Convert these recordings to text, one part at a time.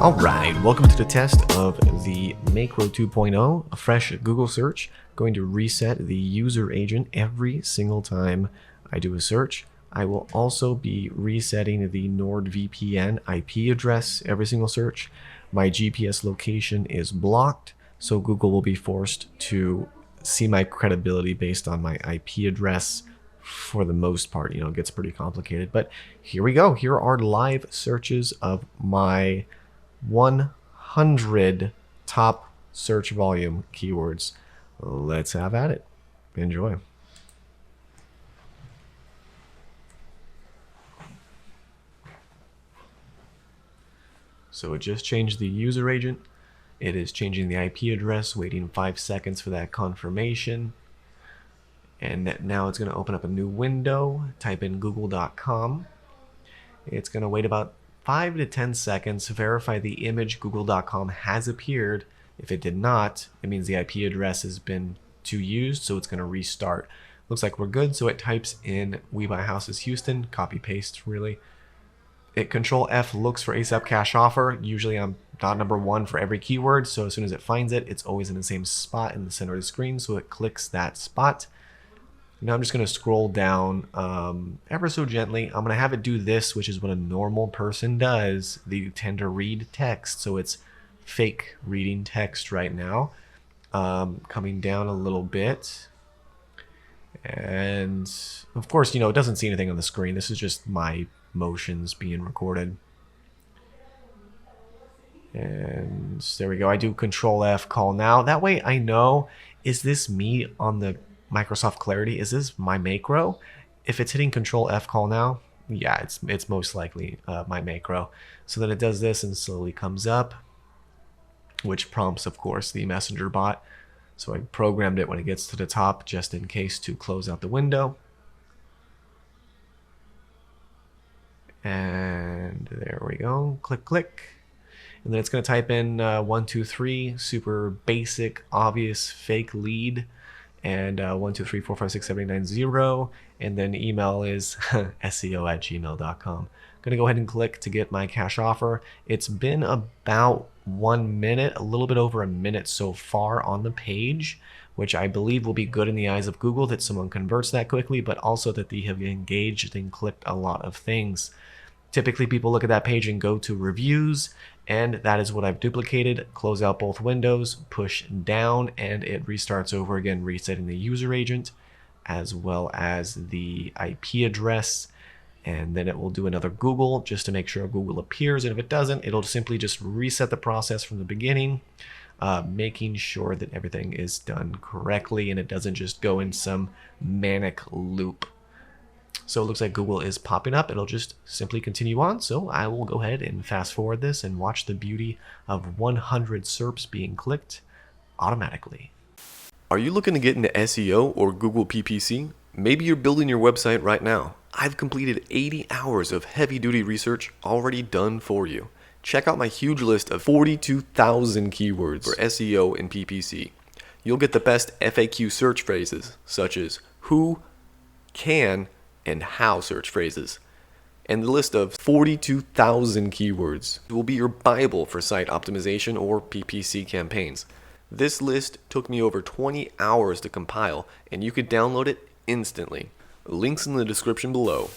Alright, welcome to the test of the Macro 2.0, a fresh Google search. Going to reset the user agent every single time I do a search. I will also be resetting the NordVPN IP address every single search. My GPS location is blocked, so Google will be forced to see my credibility based on my IP address for the most part. You know, it gets pretty complicated, but here we go. Here are live searches of my 100 top search volume keywords. Let's have at it. Enjoy. So it just changed the user agent. It is changing the IP address, waiting 5 seconds for that confirmation. And now it's going to open up a new window. Type in google.com. It's going to wait about 5 to 10 seconds to verify the image google.com has appeared. If it did not, it means the IP address has been too used, so it's going to restart. Looks like we're good, so it types in We Buy Houses Houston, copy paste really. It Control F looks for ASAP cash offer. Usually I'm not number one for every keyword, so as soon as it finds it, it's always in the same spot in the center of the screen, so it clicks that spot. Now I'm just going to scroll down ever so gently. I'm going to have it do this, which is what a normal person does. They tend to read text, so it's fake reading text right now. Coming down a little bit. And of course, you know, it doesn't see anything on the screen. This is just my motions being recorded. And there we go. I do Control F, call now. That way I know, is this me on the Microsoft Clarity? Is this my macro? If it's hitting Control F, call now, yeah, it's most likely my macro. So then it does this and slowly comes up, which prompts, of course, the messenger bot. So I programmed it when it gets to the top just in case to close out the window. And there we go. Click, click. And then it's going to type in 123, super basic, obvious, fake lead. And 123456790, and then email is SEO@gmail.com. Gonna go ahead and click to get my cash offer. It's been about 1 minute, a little bit over a minute so far on the page, which I believe will be good in the eyes of Google that someone converts that quickly, but also that they have engaged and clicked a lot of things. Typically people look at that page and go to reviews, and that is what I've duplicated. Close out both windows, push down, and it restarts over again, resetting the user agent as well as the IP address. And then it will do another Google just to make sure Google appears. And if it doesn't, it'll simply just reset the process from the beginning, making sure that everything is done correctly and it doesn't just go in some manic loop. So it looks like Google is popping up. It'll just simply continue on. So I will go ahead and fast forward this and watch the beauty of 100 SERPs being clicked automatically. Are you looking to get into SEO or Google PPC? Maybe you're building your website right now. I've completed 80 hours of heavy-duty research already done for you. Check out my huge list of 42,000 keywords for SEO and PPC. You'll get the best FAQ search phrases such as who, can, and how search phrases. And the list of 42,000 keywords will be your Bible for site optimization or PPC campaigns. This list took me over 20 hours to compile, and you could download it instantly. Links in the description below.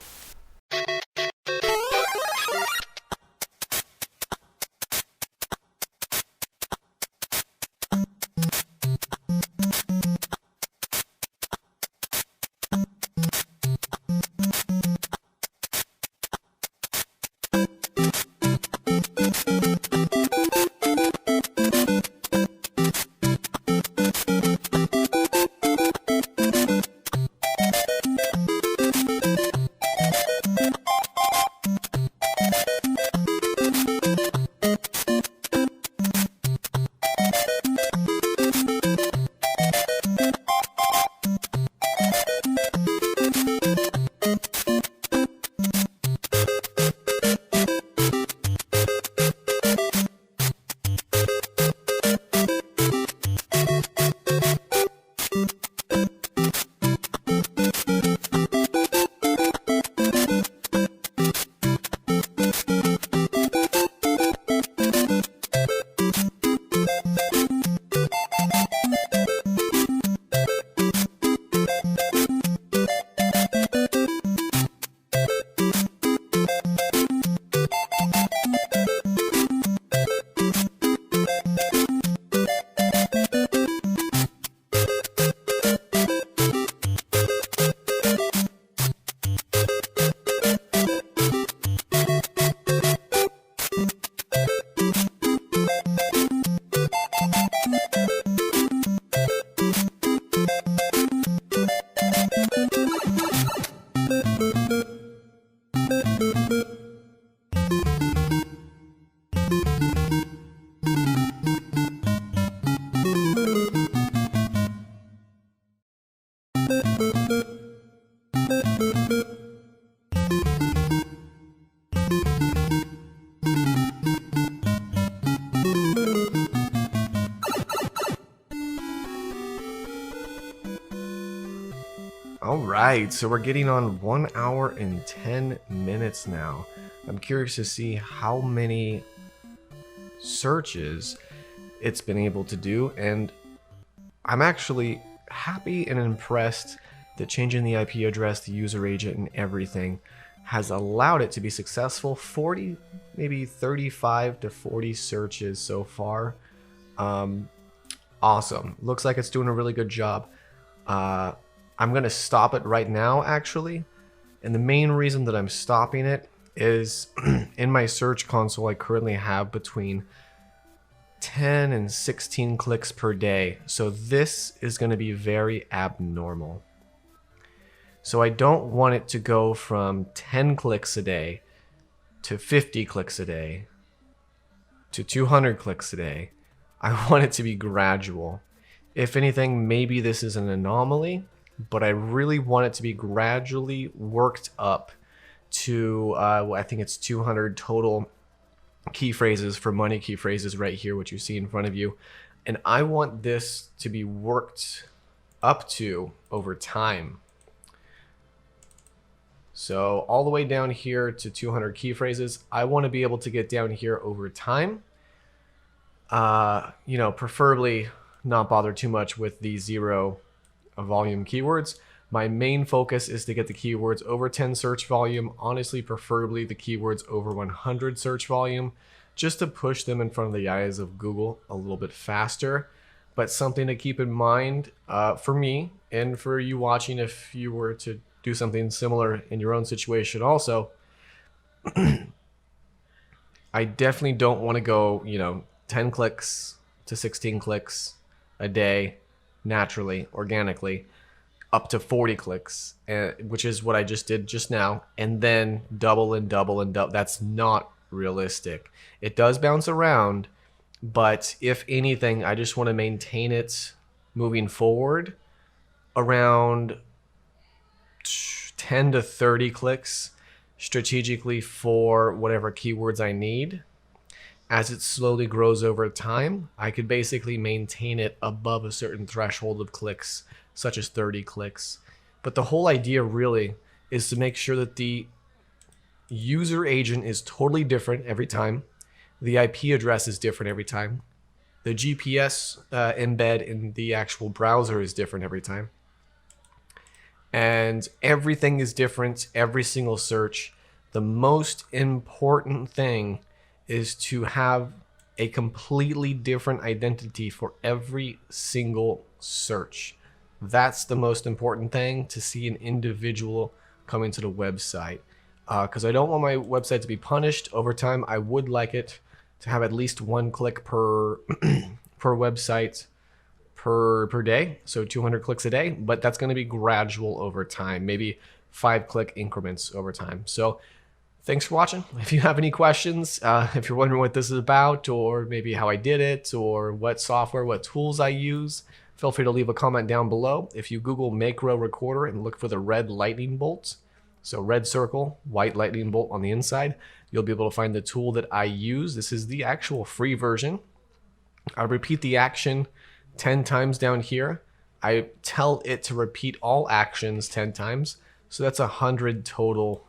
right, so we're getting on 1 hour and 10 minutes now. I'm curious to see how many searches it's been able to do, and I'm actually happy and impressed that changing the IP address, the user agent, and everything has allowed it to be successful. 40, maybe 35 to 40 searches so far. Awesome. Looks like it's doing a really good job. I'm going to stop it right now, actually. And the main reason that I'm stopping it is in my search console, I currently have between 10 and 16 clicks per day. So this is going to be very abnormal. So I don't want it to go from 10 clicks a day to 50 clicks a day to 200 clicks a day. I want it to be gradual. If anything, maybe this is an anomaly, but I really want it to be gradually worked up to, I think it's 200 total key phrases for money key phrases right here, what you see in front of you. And I want this to be worked up to over time. So all the way down here to 200 key phrases, I want to be able to get down here over time. You know, preferably not bother too much with the 0 volume keywords. My main focus is to get the keywords over 10 search volume, honestly, preferably the keywords over 100 search volume, just to push them in front of the eyes of Google a little bit faster. But something to keep in mind for me and for you watching, if you were to do something similar in your own situation also, I definitely don't want to go, you know, 10 clicks to 16 clicks a day naturally, organically, up to 40 clicks, which is what I just did just now, and then double and double and double. That's not realistic. It does bounce around, but if anything, I just want to maintain it moving forward around 10 to 30 clicks strategically for whatever keywords I need. As it slowly grows over time, I could basically maintain it above a certain threshold of clicks, such as 30 clicks. But the whole idea really is to make sure that the user agent is totally different every time. The IP address is different every time. The GPS embed in the actual browser is different every time. And everything is different, every single search. The most important thing is to have a completely different identity for every single search. That's the most important thing, to see an individual coming to the website. Because I don't want my website to be punished over time. I would like it to have at least 1 click per per website per day, so 200 clicks a day, but that's going to be gradual over time, maybe 5-click increments over time. So thanks for watching. If you have any questions, if you're wondering what this is about, or maybe how I did it, or what software, what tools I use, feel free to leave a comment down below. If you Google macro recorder and look for the red lightning bolt, so red circle, white lightning bolt on the inside, you'll be able to find the tool that I use. This is the actual free version. I repeat the action 10 times down here. I tell it to repeat all actions 10 times. So that's 100 total.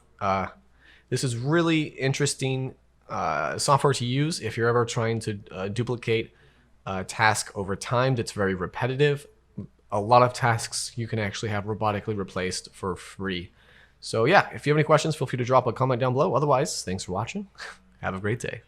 This is really interesting software to use if you're ever trying to duplicate a task over time that's very repetitive. A lot of tasks you can actually have robotically replaced for free. So yeah, if you have any questions, feel free to drop a comment down below. Otherwise, thanks for watching. Have a great day.